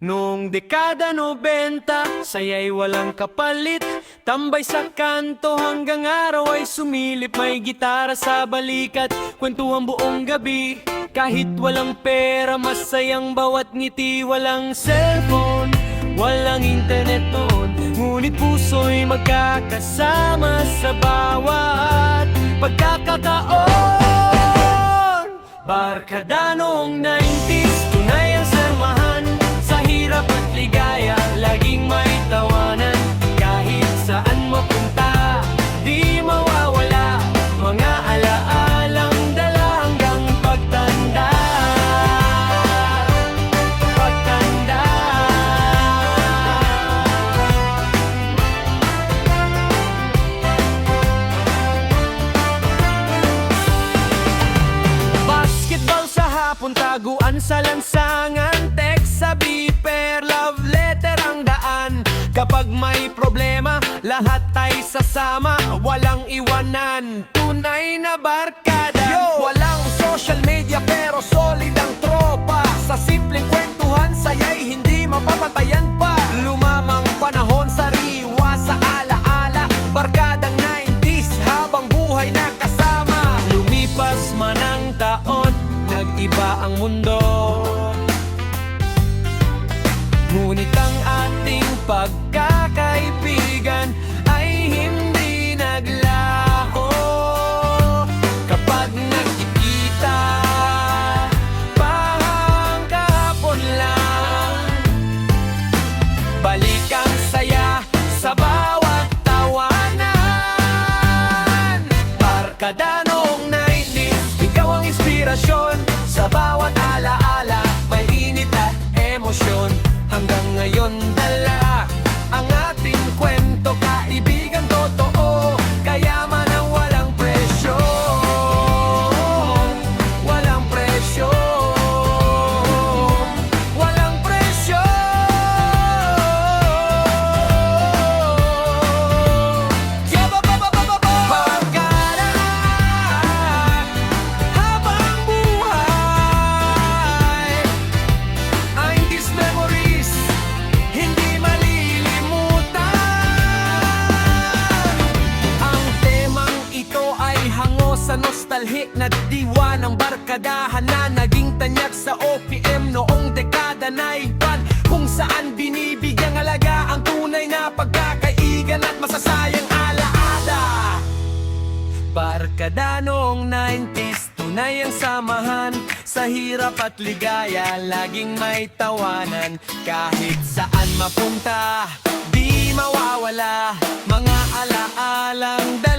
Noong dekada 90, saya'y walang kapalit. Tambay sa kanto hanggang araw ay sumilip. May gitara sa balikat, kwentuhan buong gabi. Kahit walang pera, masayang bawat ngiti. Walang cellphone, walang internet noon, ngunit puso'y magkakasama sa bawat pagkakataon. Barkada noong 90s, tunay ang samahan. Sa hirap at ligaya, laging may tawanan. Kahit saan mapunta, di mawawala mga alaalang dala hanggang pagtanda. Pagtanda. Basketball sa hapon, taguan sa lansangan. Text sa beeper, love letter ang daan. Kapag may problema, lahat ay sasama. Walang iwanan, tunay na barkada. Walang social media pero solid ang tropa. Sa simpleng kwentuhan, saya'y hindi mapapatayan pa. Lumamang panahon, sariwa sa alaala. Barkadang 90s, habang buhay nakasama. Lumipas man ang taon, nag-iba ang mundo. Ngunit ang ating pagkakaibigan ay hindi naglaho. Kapag nagkikita, parang kahapon lang. Balik ang saya sa bawat tawanan. Barkada noong 90s, ikaw ang inspirasyon. Sa bawat alaala, may init at emosyon. Hanggang ngayon dala ang ating kwento, kaibigan totoo, kayaman ang walang presyo. Walang presyo. Walang presyo. Barkada habang buhay. 90s memories, hindi malilimutan. Ang temang ito ay hango sa nostalhic na diwa ng barkadahan na naging tanyag sa OPM noong dekada na iban, kung saan binibigyang halaga ang tunay na pagkakaigan at masasayang alaala. Barkada noong 90s, tunay ang samahan. Sa hirap at ligaya, laging may tawanan. Kahit saan mapunta, di mawawala mga alaalang dala.